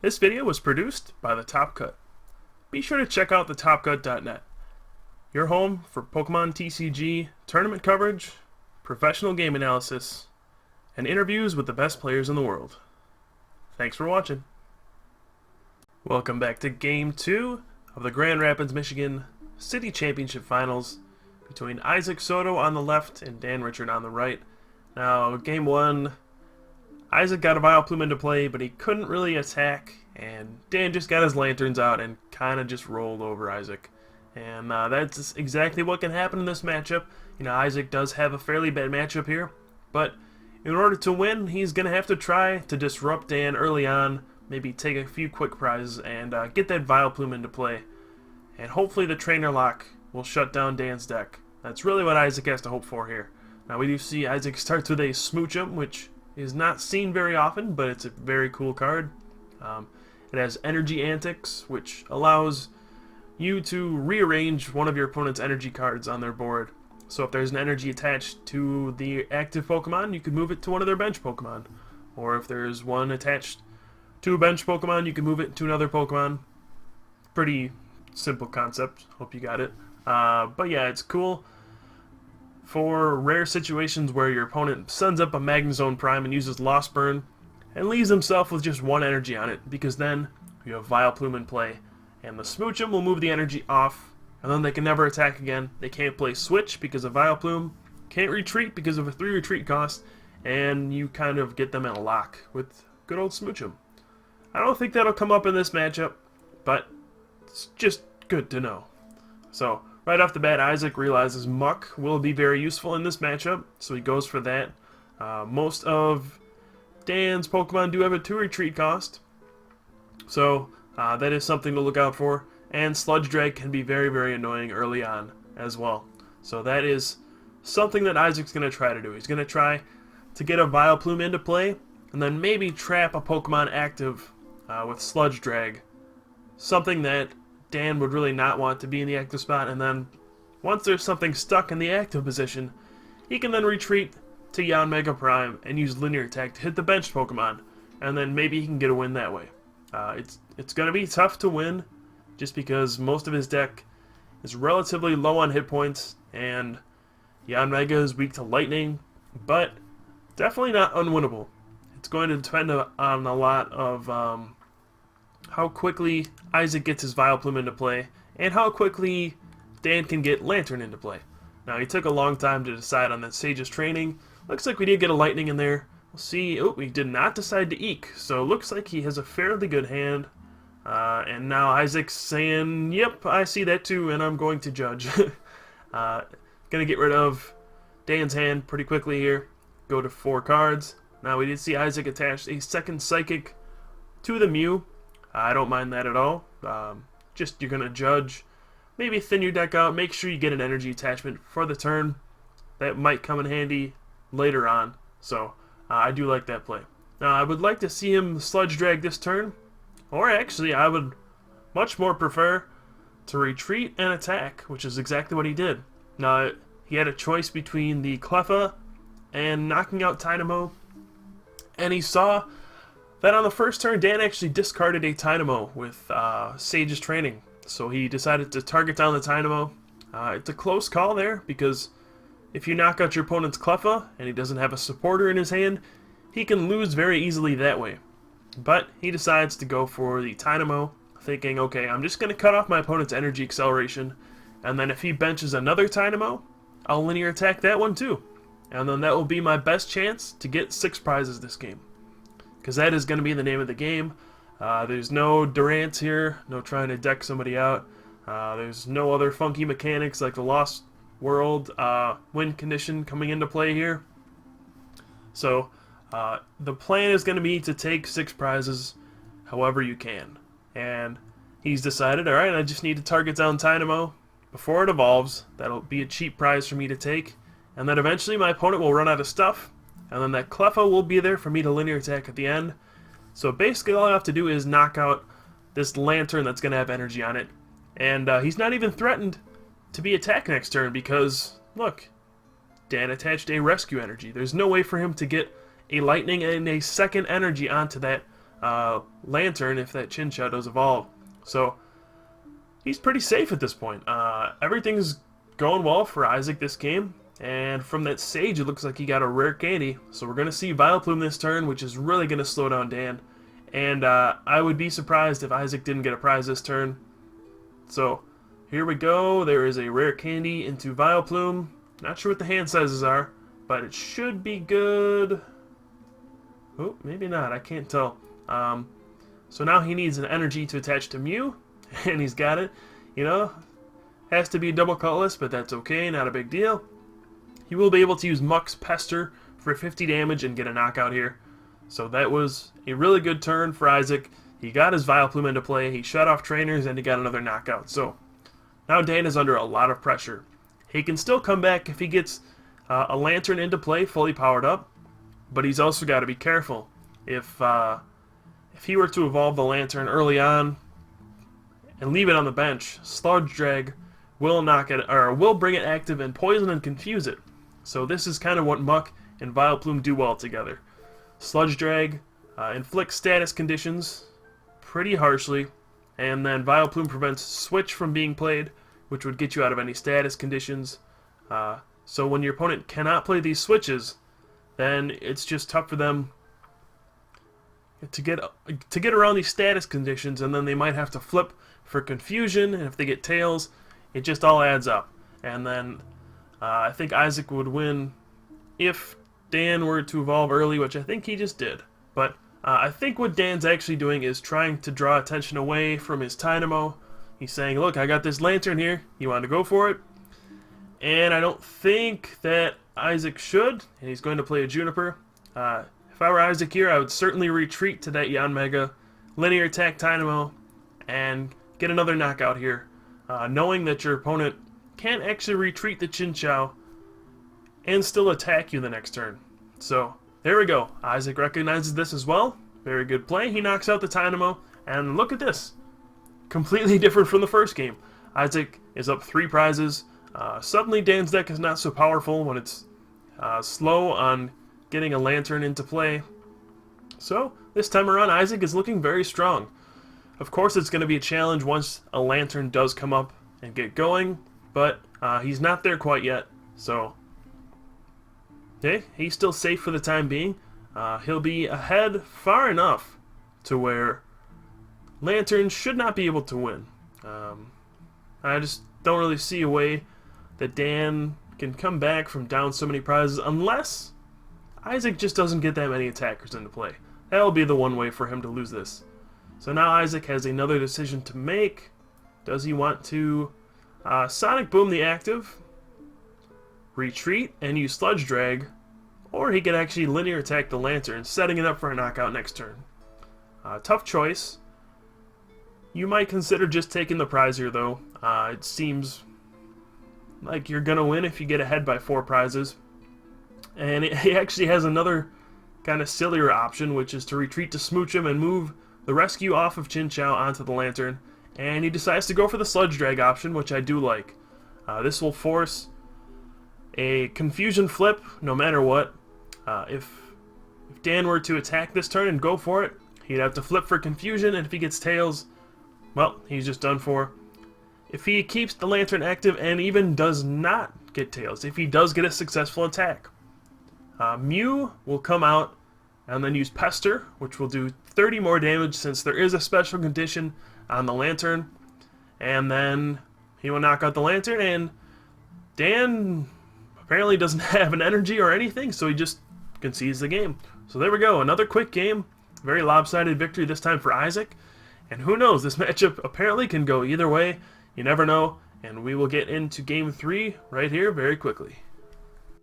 This video was produced by the Top Cut. Be sure to check out thetopcut.net, your home for Pokemon TCG tournament coverage, professional game analysis, and interviews with the best players in the world. Thanks for watching. Welcome back to Game 2 of the Grand Rapids, Michigan City Championship Finals between Isaac Soto on the left and Dan Richard on the right. Now, Game 1, Isaac got a Vileplume into play, but he couldn't really attack, and Dan just got his Lanturns out and kind of just rolled over Isaac. And that's exactly what can happen in this matchup. You know, Isaac does have a fairly bad matchup here, but in order to win, he's going to have to try to disrupt Dan early on, maybe take a few quick prizes, and get that Vileplume into play. And hopefully the Trainer Lock will shut down Dan's deck. That's really what Isaac has to hope for here. Now we do see Isaac starts with a Smoochum, which is not seen very often, but it's a very cool card. It has Energy Antics, which allows you to rearrange one of your opponent's energy cards on their board. So if there's an energy attached to the active Pokemon, you can move it to one of their bench Pokemon. Or if there's one attached to a bench Pokemon, you can move it to another Pokemon. Pretty simple concept. Hope you got it. But yeah, it's cool for rare situations where your opponent sends up a Magnezone Prime and uses Lost Burn and leaves himself with just one energy on it, because then you have Vileplume in play and the Smoochum will move the energy off, and then they can never attack again. They can't play Switch because of Vileplume, can't retreat because of a 3 retreat cost, and you kind of get them in a lock with good old Smoochum. I don't think that'll come up in this matchup, but it's just good to know. So right off the bat, Isaac realizes Muck will be very useful in this matchup, so he goes for that. Most of Dan's Pokemon do have a 2 retreat cost, so that is something to look out for. And Sludge Drag can be very, very annoying early on as well. So that is something that Isaac's going to try to do. He's going to try to get a Vileplume into play, and then maybe trap a Pokemon active with Sludge Drag. Something that Dan would really not want to be in the active spot, and then once there's something stuck in the active position, he can then retreat to Yanmega Prime and use Linear Attack to hit the bench Pokemon, and then maybe he can get a win that way. It's going to be tough to win, just because most of his deck is relatively low on hit points, and Yanmega is weak to Lightning, but definitely not unwinnable. It's going to depend on a lot of how quickly Isaac gets his Vileplume into play, and how quickly Dan can get Lanturn into play. Now, he took a long time to decide on that Sage's Training. Looks like we did get a Lightning in there. We'll see. Oh, we did not decide to Eek, so looks like he has a fairly good hand. And now Isaac's saying, yep, I see that too, and I'm going to judge. Gonna get rid of Dan's hand pretty quickly here. Go to 4 cards. Now, we did see Isaac attach a second Psychic to the Mew. I don't mind that at all. Just you're going to judge. Maybe thin your deck out. Make sure you get an energy attachment for the turn. That might come in handy later on. So I do like that play. Now, I would like to see him Sludge Drag this turn. Or actually, I would much more prefer to retreat and attack, which is exactly what he did. Now, he had a choice between the Cleffa and knocking out Tynamo. And he saw that on the first turn, Dan actually discarded a Tynamo with Sage's Training. So he decided to target down the Tynamo. It's a close call there, because if you knock out your opponent's Cleffa and he doesn't have a supporter in his hand, he can lose very easily that way. But he decides to go for the Tynamo, thinking, okay, I'm just going to cut off my opponent's energy acceleration, and then if he benches another Tynamo, I'll linear attack that one too. And then that will be my best chance to get 6 prizes this game, because that is going to be the name of the game. There's no Durant here, no trying to deck somebody out. There's no other funky mechanics like the Lost World win condition coming into play here. So the plan is going to be to take 6 prizes however you can. And he's decided, alright, I just need to target down Tynamo before it evolves. That'll be a cheap prize for me to take. And then eventually my opponent will run out of stuff, and then that Cleffa will be there for me to linear attack at the end. So basically all I have to do is knock out this Lanturn that's going to have energy on it. And he's not even threatened to be attacked next turn, because, look, Dan attached a Rescue Energy. There's no way for him to get a Lightning and a second energy onto that Lanturn if that Chinchou does evolve. So he's pretty safe at this point. Everything's going well for Isaac this game. And from that Sage, it looks like he got a rare candy. So we're going to see Vileplume this turn, which is really going to slow down Dan. And I would be surprised if Isaac didn't get a prize this turn. So here we go. There is a rare candy into Vileplume. Not sure what the hand sizes are, but it should be good. Oh, maybe not. I can't tell. So now he needs an energy to attach to Mew, and he's got it. You know, has to be double colorless, but that's okay. Not a big deal. He will be able to use Muck's Pester for 50 damage and get a knockout here. So that was a really good turn for Isaac. He got his Vileplume into play, he shut off trainers, and he got another knockout. So now Dan is under a lot of pressure. He can still come back if he gets a Lanturn into play fully powered up, but he's also got to be careful. If he were to evolve the Lanturn early on and leave it on the bench, Sludge Drag will knock it, or will bring it active and poison and confuse it. So this is kind of what Muck and Vileplume do well together. Sludge Drag inflicts status conditions pretty harshly, and then Vileplume prevents Switch from being played, which would get you out of any status conditions. So when your opponent cannot play these switches, then it's just tough for them to get around these status conditions, and then they might have to flip for confusion, and if they get tails, it just all adds up. And then I think Isaac would win if Dan were to evolve early, which I think he just did. But I think what Dan's actually doing is trying to draw attention away from his Dynamo. He's saying, look, I got this Lanturn here, you want to go for it? And I don't think that Isaac should, and he's going to play a Juniper. If I were Isaac here, I would certainly retreat to that Yanmega, linear attack Dynamo, and get another knockout here, knowing that your opponent can't actually retreat the Chinchou and still attack you the next turn. So there we go. Isaac recognizes this as well. Very good play. He knocks out the Dynamo, and look at this. Completely different from the first game. Isaac is up 3 prizes. Suddenly Dan's deck is not so powerful when it's slow on getting a Lanturn into play. So this time around, Isaac is looking very strong. Of course, it's going to be a challenge once a Lanturn does come up and get going, but he's not there quite yet. So, okay, he's still safe for the time being. He'll be ahead far enough to where Lanturn should not be able to win. I just don't really see a way that Dan can come back from down so many prizes unless Isaac just doesn't get that many attackers into play. That'll be the one way for him to lose this. So now Isaac has another decision to make. Does he want to Sonic Boom the active, retreat, and use Sludge Drag, or he could actually linear attack the Lanturn, setting it up for a knockout next turn. Tough choice. You might consider just taking the prize here, though. It seems like you're going to win if you get ahead by 4 prizes. And he actually has another kind of sillier option, which is to retreat to Smooch him and move the rescue off of Chinchou onto the Lanturn. And he decides to go for the Sludge Drag option, which I do like. This will force a confusion flip no matter what. If Dan were to attack this turn and go for it, he'd have to flip for confusion, and if he gets tails, well, he's just done for. If he keeps the Lanturn active and even does not get tails, if he does get a successful attack, Mew will come out and then use Pester, which will do 30 more damage since there is a special condition on the Lanturn. And then he will knock out the Lanturn, and Dan apparently doesn't have an energy or anything, so he just concedes the game. So there we go, another quick game. Very lopsided victory this time for Isaac. And who knows, this matchup apparently can go either way. You never know. And we will get into Game 3 right here very quickly.